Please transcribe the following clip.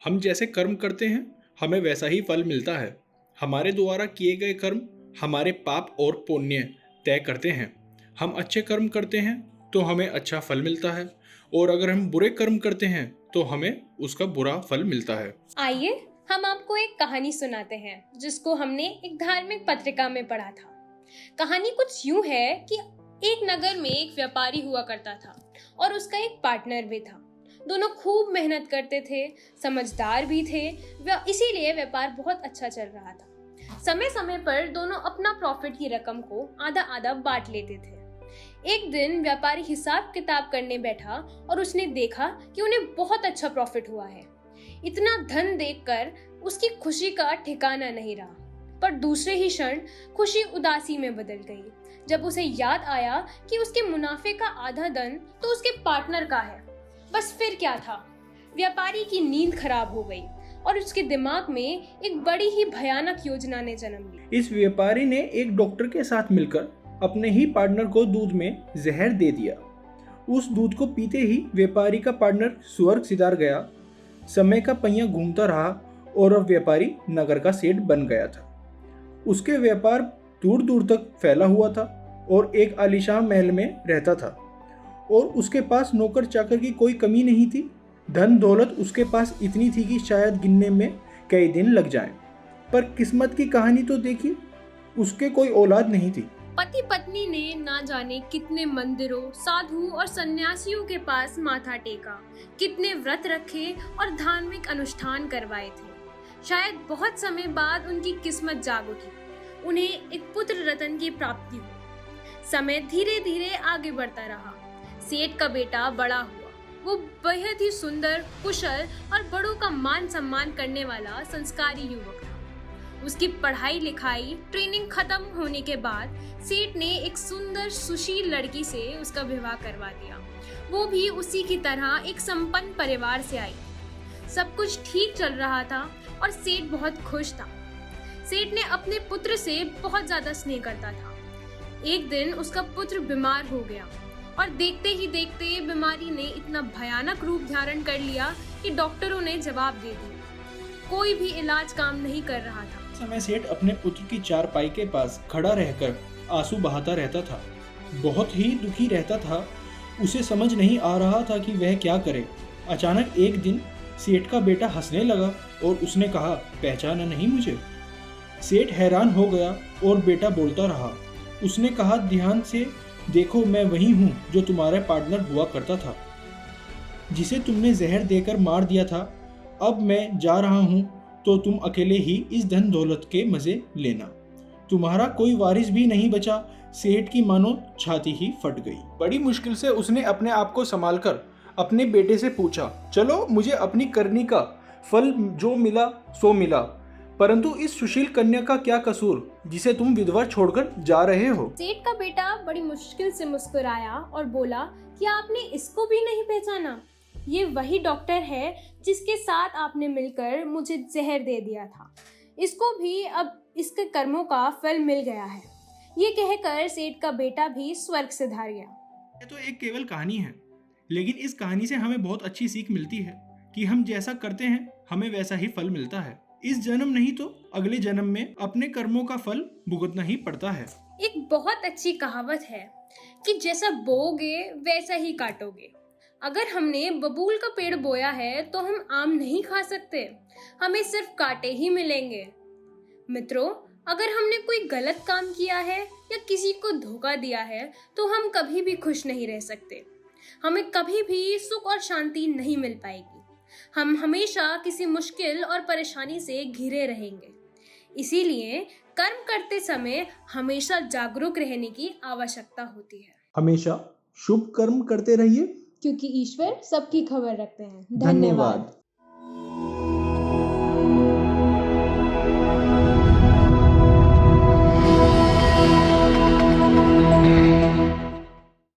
हम जैसे कर्म करते हैं हमें वैसा ही फल मिलता है। हमारे द्वारा किए गए कर्म हमारे पाप और पुण्य तय करते हैं। हम अच्छे कर्म करते हैं तो हमें अच्छा फल मिलता है, और अगर हम बुरे कर्म करते हैं तो हमें उसका बुरा फल मिलता है। आइए हम आपको एक कहानी सुनाते हैं जिसको हमने एक धार्मिक पत्रिका में पढ़ा था। कहानी कुछ यूं है कि एक नगर में एक व्यापारी हुआ करता था और उसका एक पार्टनर भी था। दोनों खूब मेहनत करते थे, समझदार भी थे, इसीलिए व्यापार बहुत अच्छा चल रहा था। समय समय पर दोनों अपना प्रॉफिट की रकम को आधा आधा बांट लेते थे। एक दिन व्यापारी हिसाब किताब करने बैठा और उसने देखा कि उन्हें बहुत अच्छा प्रॉफिट हुआ है। इतना धन देखकर उसकी खुशी का ठिकाना नहीं रहा, पर दूसरे ही क्षण खुशी उदासी में बदल गई जब उसे याद आया कि उसके मुनाफे का आधा धन तो उसके पार्टनर का है। बस फिर क्या था, व्यापारी की नींद खराब हो गई और उसके दिमाग में एक बड़ी ही भयानक योजना ने जन्म ली। इस व्यापारी ने एक डॉक्टर के साथ मिलकर अपने ही पार्टनर को दूध में जहर दे दिया। उस दूध को पीते ही व्यापारी का पार्टनर स्वर्ग सिधार गया। समय का पहिया घूमता रहा और अब व्यापारी नगर का सेठ बन गया था। उसके व्यापार दूर दूर तक फैला हुआ था और एक आलीशान महल में रहता था, और उसके पास नौकर चाकर की कोई कमी नहीं थी। धन दौलत उसके पास इतनी थी कि शायद गिनने में कई दिन लग जाएं। पर किस्मत की कहानी तो देखिए, उसके कोई औलाद नहीं थी। पति पत्नी ने ना जाने कितने मंदिरों, साधु और सन्यासियों के पास माथा टेका, कितने व्रत रखे और धार्मिक अनुष्ठान करवाए थे। शायद बहुत समय बाद उनकी किस्मत जाग उठी, उन्हें एक पुत्र रत्न की प्राप्ति हुई। समय धीरे धीरे आगे बढ़ता रहा। सेठ का बेटा बड़ा हुआ। वो बेहद ही सुंदर, कुशल और बड़ों का मान सम्मान करने वाला संस्कारी युवक था। उसकी पढ़ाई लिखाई ट्रेनिंग खत्म होने के बाद सेठ ने एक सुंदर सुशील लड़की से उसका विवाह करवा दिया। वो भी उसी की तरह एक संपन्न परिवार से आई। सब कुछ ठीक चल रहा था और सेठ बहुत खुश था। सेठ ने अपने पुत्र से बहुत ज्यादा स्नेह करता था। एक दिन उसका पुत्र बीमार हो गया और देखते ही देखते बीमारी ने इतना भयानक रूप धारण कर लिया कि डॉक्टरों ने जवाब दे दिया। कोई भी इलाज काम नहीं कर रहा था। समय सेठ अपने पुत्र की चारपाई के पास खड़ा रहकर आंसू बहाता रहता था। बहुत ही दुखी रहता था। उसे समझ नहीं आ रहा था कि वह क्या करे। अचानक एक दिन सेठ का बेटा हंसने लगा और उसने कहा, पहचाना नहीं मुझे? सेठ हैरान हो गया और बेटा बोलता रहा। उसने कहा, ध्यान से देखो, मैं वही हूँ जो तुम्हारा पार्टनर हुआ करता था, जिसे तुमने जहर देकर मार दिया था। अब मैं जा रहा हूँ तो तुम अकेले ही इस धन दौलत के मजे लेना। तुम्हारा कोई वारिस भी नहीं बचा। सेठ की मानो छाती ही फट गई। बड़ी मुश्किल से उसने अपने आप को संभालकर अपने बेटे से पूछा, चलो मुझे अपनी करनी का फल जो मिला सो मिला, परंतु इस सुशील कन्या का क्या कसूर जिसे तुम विधवा छोड़कर जा रहे हो? सेठ का बेटा बड़ी मुश्किल से मुस्कुराया और बोला कि आपने इसको भी नहीं पहचाना? ये वही डॉक्टर है जिसके साथ आपने मिलकर मुझे जहर दे दिया था। इसको भी अब इसके कर्मों का फल मिल गया है। ये कहकर सेठ का बेटा भी स्वर्ग सिधार गया। यह तो एक केवल कहानी है, लेकिन इस कहानी से हमें बहुत अच्छी सीख मिलती है कि हम जैसा करते हैं हमें वैसा ही फल मिलता है। इस जन्म नहीं तो अगले जन्म में अपने कर्मों का फल भुगतना ही पड़ता है। एक बहुत अच्छी कहावत है कि जैसा बोओगे वैसा ही काटोगे। अगर हमने बबूल का पेड़ बोया है तो हम आम नहीं खा सकते, हमें सिर्फ कांटे ही मिलेंगे। मित्रों, अगर हमने कोई गलत काम किया है या किसी को धोखा दिया है तो हम कभी भी खुश नहीं रह सकते। हमें कभी भी सुख और शांति नहीं मिल पाएगी। हम हमेशा किसी मुश्किल और परेशानी से घिरे रहेंगे। इसीलिए कर्म करते समय हमेशा जागरूक रहने की आवश्यकता होती है। हमेशा शुभ कर्म करते रहिए, क्योंकि ईश्वर सबकी खबर रखते हैं। धन्यवाद।